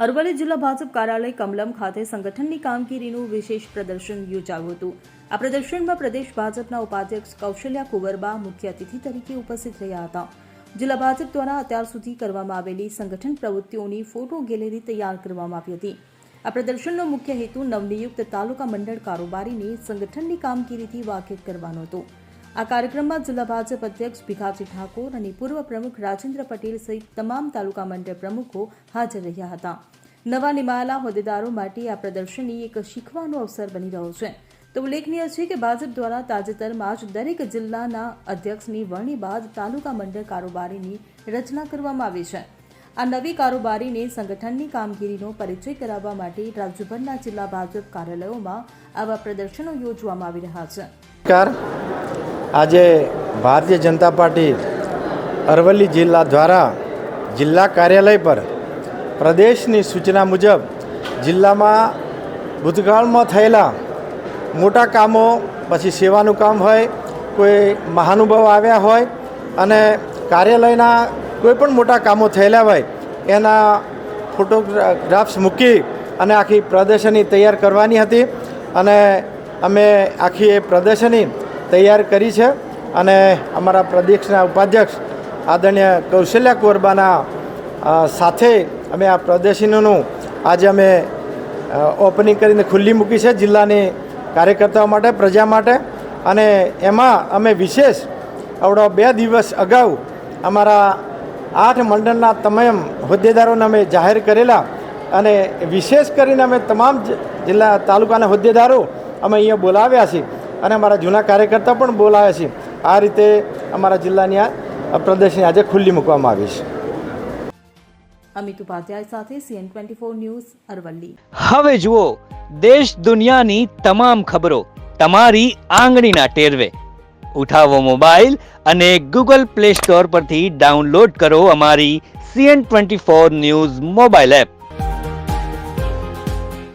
અરવલ્લી જિલ્લા ભાજપ કાર્યાલય કમલમ ખાતે સંગઠનની કામગીરીનું વિશેષ પ્રદર્શન યોજાયું હતું। આ પ્રદર્શનમાં પ્રદેશ ભાજપના ઉપાધ્યક્ષ કૌશલ્યા કુંવરબા મુખ્ય અતિથિ તરીકે ઉપસ્થિત રહ્યા હતા। જિલ્લા ભાજપ દ્વારા અત્યાર સુધી કરવામાં આવેલી સંગઠન પ્રવૃત્તિઓની ફોટો ગેલેરી તૈયાર કરવામાં આવી હતી। આ પ્રદર્શનનો મુખ્ય હેતુ નવનિયુક્ત તાલુકા મંડળ કારોબારીને સંગઠનની કામગીરીથી વાકેફ કરવાનો હતો। આ કાર્યક્રમમાં જિલ્લા ભાજપ અધ્યક્ષ ભીખાજી ઠાકોર અને પૂર્વ પ્રમુખ રાજેન્દ્ર પટેલ સહિત તમામ તાલુકા મંડળ પ્રમુખો હાજર રહ્યા હતા। નવા નિમાયેલા હોદ્દેદારો માટે આ પ્રદર્શનની એક શીખવાનો અવસર બની રહ્યો છે। તો ઉલ્લેખનીય છે કે ભાજપ દ્વારા તાજેતરમાં જ દરેક જિલ્લાના અધ્યક્ષની વરણી બાદ તાલુકા મંડળ કારોબારીની રચના કરવામાં આવી છે। આ નવી કારોબારીને સંગઠનની કામગીરીનો પરિચય કરાવવા માટે રાજ્યભરના જિલ્લા ભાજપ કાર્યાલયોમાં આવા પ્રદર્શનો યોજવામાં આવી રહ્યા છે। આજે ભારતીય જનતા પાર્ટી અરવલ્લી જિલ્લા દ્વારા જિલ્લા કાર્યાલય પર પ્રદેશની સૂચના મુજબ જિલ્લામાં ભૂતકાળમાં થયેલા મોટા કામો, પછી સેવાનું કામ હોય, કોઈ મહાનુભાવ આવ્યા હોય અને કાર્યાલયના કોઈ પણ મોટા કામો થયેલા હોય એના ફોટોગ્રાફ્સ મૂકી અને આખી પ્રદર્શની તૈયાર કરવાની હતી અને અમે આખી એ પ્રદર્શની તૈયાર કરી છે અને અમારા પ્રદેશના ઉપાધ્યક્ષ આદરણીય કૌશલ્યા કુંવરબાના સાથે અમે આ પ્રદર્શનીનું આજે અમે ઓપનિંગ કરીને ખુલ્લી મૂકી છે જિલ્લાની કાર્યકર્તાઓ માટે, પ્રજા માટે। અને એમાં અમે વિશેષ આવડો 2 દિવસ અગાઉ અમારા 8 મંડળના તમામ હોદ્દેદારોને અમે જાહેર કરેલા અને વિશેષ કરીને અમે તમામ જિલ્લા તાલુકાના હોદ્દેદારો અમે અહીંયા બોલાવ્યા છીએ અને અમારા જૂના કાર્યકર્તા પણ બોલાવ્યા છે। આ રીતે અમારા જિલ્લાની આ પ્રદર્શની આજે ખુલ્લી મૂકવામાં આવી છે। અમિત ઉપાધ્યાય સાથે CN24 ન્યૂઝ અરવલ્લી। હવે જુઓ દેશ દુનિયાની તમામ ખબરો તમારી આંગળીના ટેરવે। ઉઠાવો મોબાઈલ અને Google Play Store પરથી ડાઉનલોડ કરો અમારી CN24 ન્યૂઝ મોબાઈલ એપ।